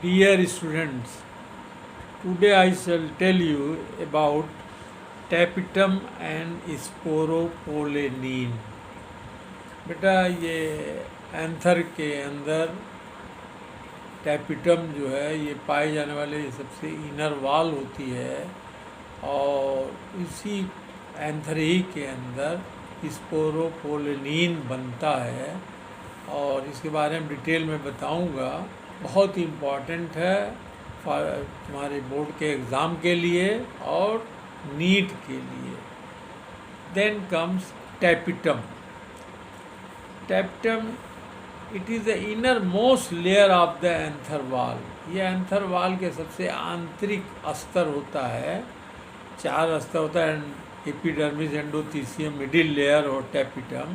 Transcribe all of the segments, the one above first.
Dear students, today I shall tell you about tapetum and sporopollenin. बेटा ये anther के अंदर टैपिटम जो है ये पाए जाने वाले सबसे इनर वॉल होती है, और इसी एंथर ही के अंदर स्पोरोपोलेनिन बनता है, और इसके बारे में डिटेल में बताऊंगा। बहुत ही इम्पॉर्टेंट है तुम्हारे बोर्ड के एग्ज़ाम के लिए और नीट के लिए। Then comes tapetum. Tapetum it is the inner most layer of the anther wall. ये एंथर वाल के सबसे आंतरिक अस्तर होता है। 4 अस्तर होता है, एपिडर्मिस, एंडोथीसियम, मिडिल लेयर और टैपिटम।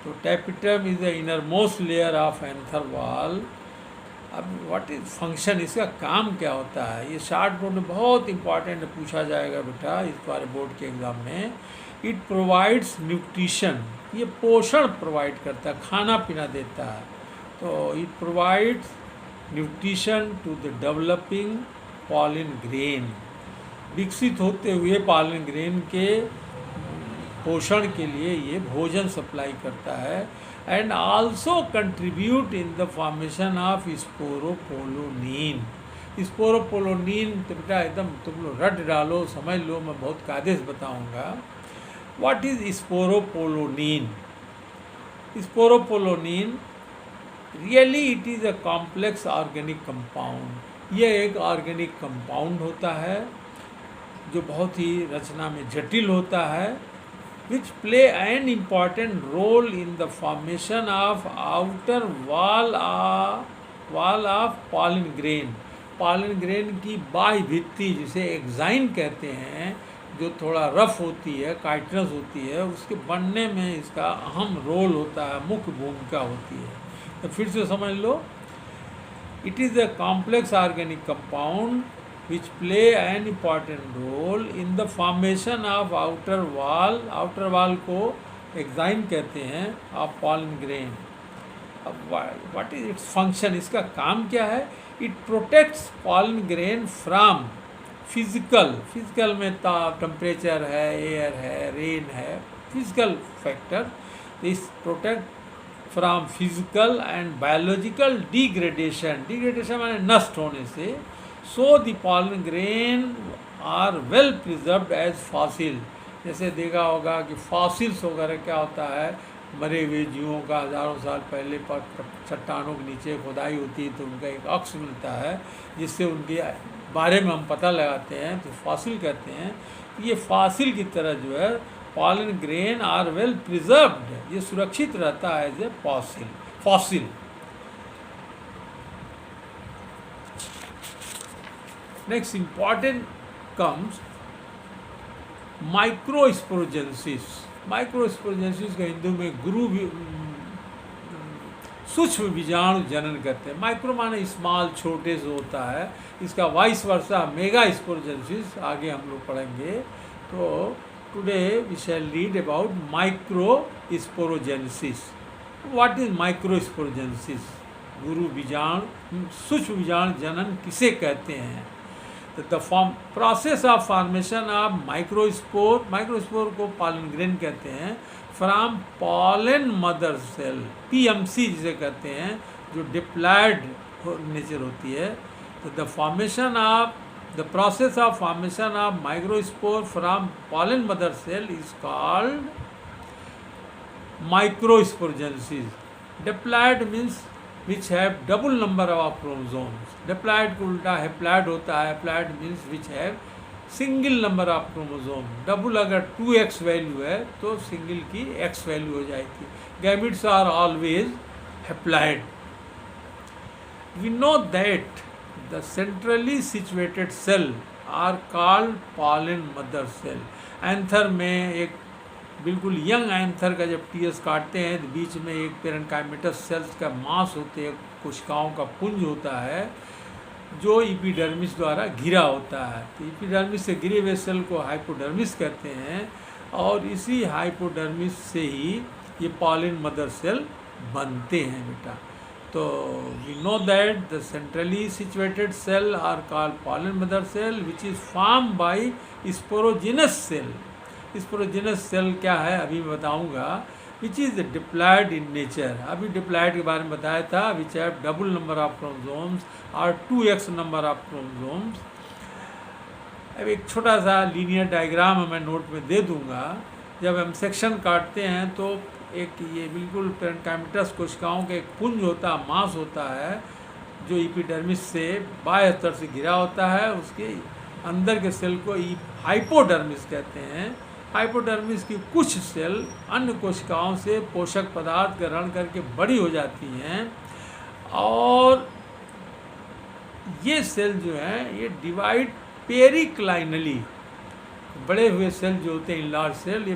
तो tapetum is the inner most layer of anther वाल। अब व्हाट इज फंक्शन, इसका काम क्या होता है, ये शॉर्ट बोर्ड में बहुत इंपॉर्टेंट पूछा जाएगा बेटा इस बार बोर्ड के एग्ज़ाम में। इट प्रोवाइड्स न्यूट्रिशन, ये पोषण प्रोवाइड करता है, खाना पीना देता है। तो it provides nutrition to the developing pollen grain, विकसित होते हुए पॉलन ग्रेन के पोषण के लिए ये भोजन सप्लाई करता है। And also contribute in the formation of sporopollenin. Sporopollenin तो बेटा एकदम तुम लोग रट डालो, समझ लो, मैं बहुत कायदे से बताऊँगा। What is sporopollenin? Sporopollenin really it is a complex organic compound. ये एक ऑर्गेनिक कंपाउंड होता है जो बहुत ही रचना में जटिल होता है, which play an important role in the formation of outer wall of pollen grain। pollen grain की बाह्य भित्ति जिसे एक्साइन कहते हैं, जो थोड़ा रफ होती है, काइटनस होती है, उसके बनने में इसका अहम रोल होता है, मुख्य भूमिका होती है। तो फिर से समझ लो, it is a complex organic compound which play an important role in the formation of outer wall। outer wall को एक्साइन कहते हैं of pollen grain। अब what is its function, इसका काम क्या है? it protects pollen grain from physical में temperature है, एयर है, रेन है, physical factor. Is protect from physical and biological degradation माने नष्ट होने से। So the pollen grain are well preserved as fossil. जैसे देखा होगा कि फॉसिल्स वगैरह क्या होता है, मरे हुए जीवों का हज़ारों साल पहले पर चट्टानों के नीचे खुदाई होती है तो उनका एक अक्ष मिलता है जिससे उनके बारे में हम पता लगाते हैं, तो फॉसिल कहते हैं। ये फॉसिल की तरह जो है pollen grain are well preserved, ये सुरक्षित रहता है as a fossil. Next important comes microsporogenesis. Microsporogenesis का हिंदू में सूक्ष्म बीजाणु जनन करते हैं। माइक्रो माने स्मॉल, छोटे से होता है, इसका वाइस वर्सा मेगा स्पोरोजेंसिस आगे हम लोग पढ़ेंगे। तो today we shall read about microsporogenesis. What is microsporogenesis? गुरु बीजाणु, सूक्ष्म बीजाणु जनन किसे कहते हैं? The process of formation of microspore को पॉलन ग्रेन कहते हैं, from pollen mother cell, PMC जिसे कहते हैं, जो डिप्लॉयड नेचर होती है। तो the process of formation of microspore from pollen mother cell is called microsporogenesis. Diploid means which have double number of chromosomes। Diploid को उल्टा हैप्लॉयड होता है। Haploid means which have single number of chromosome. Double अगर 2x value है तो single की x value हो जाएगी। Gametes are always haploid. We know that the centrally situated cell are called pollen mother cell. Anther में एक बिल्कुल young anther का जब टीएस काटते हैं तो बीच में एक पेरेन्काइमेटस सेल्स का मास होते हैं, कोशिकाओं का पुंज होता है जो एपिडर्मिस द्वारा घिरा होता है। तो एपिडर्मिस से घिरे हुए सेल को हाइपोडर्मिस कहते हैं, और इसी हाइपोडर्मिस से ही ये पॉलिन मदर सेल बनते हैं बेटा। तो we know that the centrally situated cell are called pollen mother cell which is form by sporogenous cell. Sporogenous cell क्या है अभी मैं बताऊंगा। Which is diploid in nature, अभी डिप्लॉयड के बारे में बताया था, which have double number of chromosomes और 2x नंबर ऑफ क्रोमोसोम्स। अब एक छोटा सा लीनियर डायग्राम मैं नोट में दे दूंगा। जब हम सेक्शन काटते हैं तो एक ये बिल्कुल पेरेन्काइमेटस कोशिकाओं का एक पुंज होता है, मास होता है, जो एपिडर्मिस से बाह्य स्तर से घिरा होता है। उसके अंदर के सेल को हाइपोडर्मिस कहते हैं। हाइपोडर्मिस की कुछ सेल अन्य कोशिकाओं से पोषक पदार्थ ग्रहण करके बड़ी हो जाती हैं, और ये सेल जो है ये डिवाइड पेरिक्लाइनली, बड़े हुए सेल जो होते हैं लार्ज सेल, ये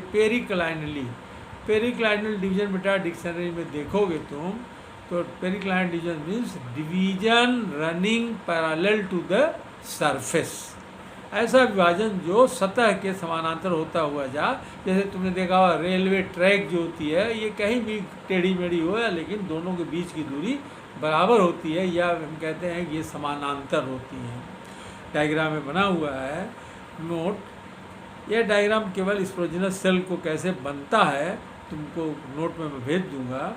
पेरिक्लाइनल डिवीजन बेटा डिक्शनरी में देखोगे तुम तो periclinal division means division running parallel to the surface, ऐसा विभाजन जो सतह के समानांतर होता हुआ जा। जैसे तुमने देखा हुआ रेलवे ट्रैक जो होती है ये कहीं भी टेढ़ी मेढ़ी हो या लेकिन दोनों के बीच की दूरी बराबर होती है, या हम कहते हैं ये समानांतर होती हैं। डायग्राम में बना हुआ है नोट। यह डायग्राम केवल स्पोरोजिनस सेल को कैसे बनता है तुमको नोट में मैं भेज दूंगा।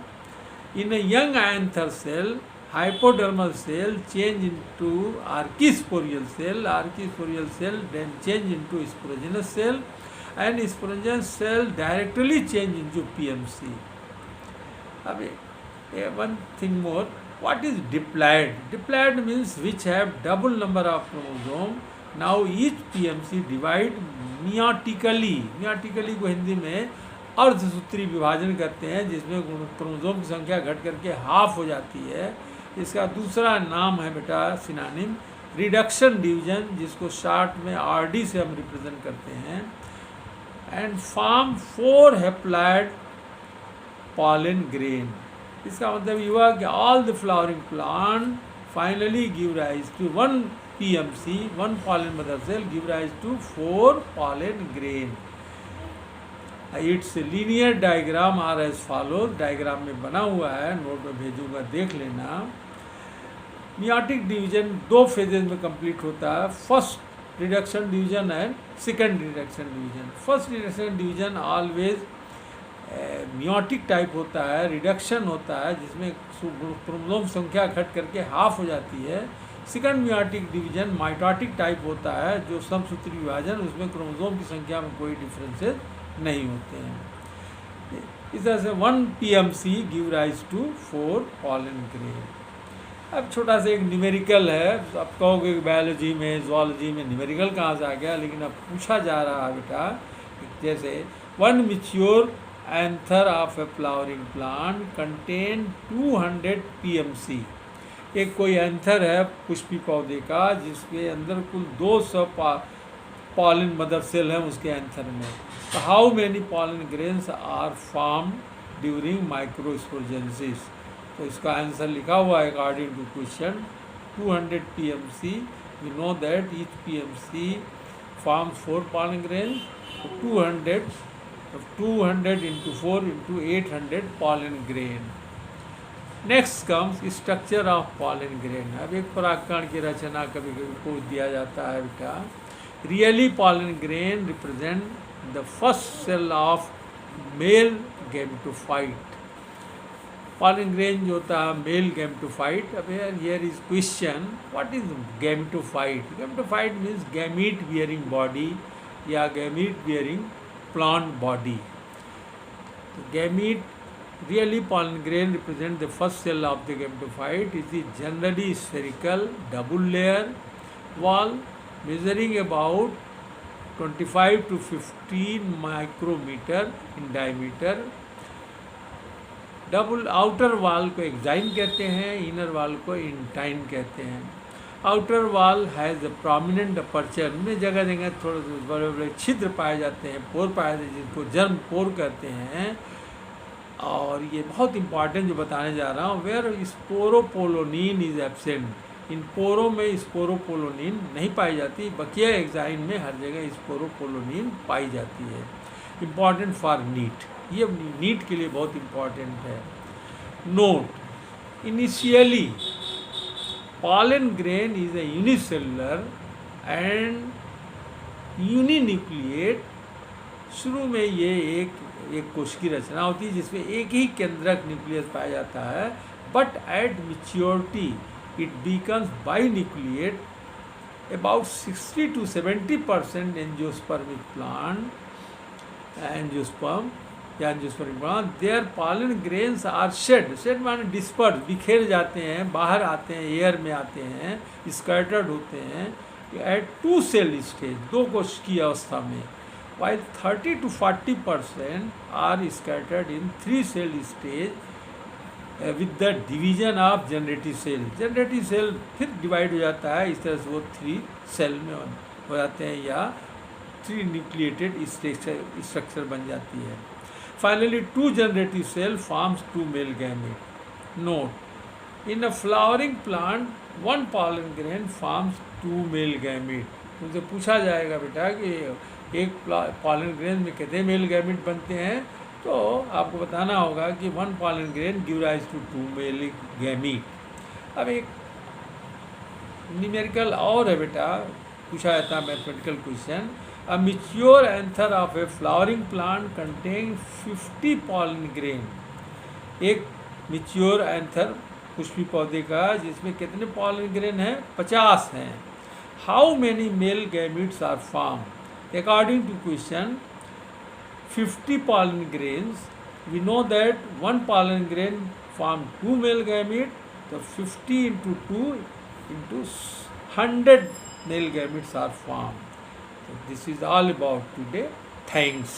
In young anther cell hypodermal cell change into archisporial cell then change into sporogenous cell, and sporogenous cell directly change into PMC. अब one thing more, what is diploid? Diploid means which have double number of chromosome. Now each PMC divide meiotically को हिंदी में अर्धसूत्री विभाजन करते हैं, जिसमें chromosome की संख्या घट करके हाफ हो जाती है। इसका दूसरा नाम है बेटा सिनोनिम रिडक्शन डिवीजन, जिसको शॉर्ट में RD से हम रिप्रेजेंट करते हैं। And form 4 haploid pollen grain. इसका मतलब हुआ कि all the flowering plant finally give rise to 1 PMC, 1 pollen mother cell give rise to 4 pollen grain. It's linear diagram are as follow. Diagram में बना हुआ है, नोट में भेजूंगा, देख लेना। मियोटिक डिवीजन 2 फेजेज में कंप्लीट होता है, first reduction division and second reduction division. First reduction division always meiotic type होता है, रिडक्शन होता है जिसमें क्रोमोसोम संख्या घट करके हाफ हो जाती है। Second meiotic division mitotic type होता है, जो समसूत्री विभाजन, उसमें क्रोमोसोम की संख्या में कोई डिफरेंसेस नहीं होते हैं। इस तरह से 1 PMC give rise to 4 pollen grain. अब छोटा सा एक न्यूमेरिकल है। अब कहोगे बायोलॉजी में ज़ूलॉजी में न्यूमेरिकल कहाँ से आ गया, लेकिन अब पूछा जा रहा है बेटा। जैसे 1 mature anther of a flowering plant contain 200 PMC। एक कोई एंथर है पुष्पी पौधे का जिसके अंदर कुल 200 पॉलन मदर सेल है उसके एंथर में। तो how many pollen grains are form during microsporogenesis. तो इसका आंसर लिखा हुआ है according to question 200 PMC। We know that each PMC forms 4 pollen grain. 200 into 4 into 800 pollen grain. Next comes structure of pollen grain. अब एक परागकण की रचना कभी कभी पूछ दिया जाता है बेटा। Really pollen grain represent the first cell of male gametophyte. Pollen grain जो होता है मेल गैमेटोफाइट। अब here is question, what is gametophyte? Gametophyte means gamete bearing body या गैमीट बियरिंग प्लांट बॉडी। तो gamete really pollen grain represent the first cell of the gametophyte. It is generally spherical double layer wall measuring about 25 to 15 micrometer in diameter. Double outer wall को exine कहते हैं, inner wall को intine कहते हैं। Outer wall has a prominent aperture में जगह जगह थोड़े बड़े बड़े छिद्र पाए जाते हैं, पोर पाए जाते हैं, जिनको जर्म पोर कहते हैं। और ये बहुत इंपॉर्टेंट जो बताने जा रहा हूँ, वेयर स्पोरोपोलोनिन इज एब्सेंट। इन पोरों में स्पोरोपोलोनिन नहीं पाई जाती, बकिया एक्साइन में हर जगह स्पोरोपोलोनिन पाई जाती है। Important for NEET. ये नीट के लिए बहुत इम्पॉर्टेंट है। Note, initially pollen grain is a unicellular and uninucleate. शुरू में ये एक कोश की रचना होती है जिसमें एक ही केंद्रक न्यूक्लियस पाया जाता है, but at maturity it becomes binucleate. About 60 to 70% angiospermic plant, angiosperm या angiospermic plant, there pollen grains are shed माने डिस्पर्स, बिखेर जाते हैं, बाहर आते हैं, एयर में आते हैं, स्कैटर्ड होते हैं एट 2 सेल स्टेज, 2 कोश की अवस्था में, while 30 to 40% are scattered in 3 cell stage with the division of generative cell। Generative cell फिर डिवाइड हो जाता है, इस तरह से वो 3 सेल में हो जाते हैं या 3 न्यूक्लिएटेड स्ट्रक्चर बन जाती है। Finally 2 generative cell forms 2 male gamete. Note, in a flowering plant 1 pollen grain forms 2 male gamete. तुमसे पूछा जाएगा बेटा कि एक पॉलन ग्रेन में कितने मेल गैमेट बनते हैं, तो आपको बताना होगा कि 1 pollen grain give rise to 2 male gamete. अब एक न्यूमेरिकल और है बेटा, पूछा जाता है mathematical question. A mature anther of a flowering plant contain 50 pollen grain। एक मैच्योर एंथर पुष्पी पौधे का जिसमें कितने pollen grain हैं, 50 हैं। How many male gametes are form? According to question, 50 pollen grains, we know that 1 pollen grain form 2 male gamete, so 50 into 2 into 100 male gametes are formed. So this is all about today. Thanks.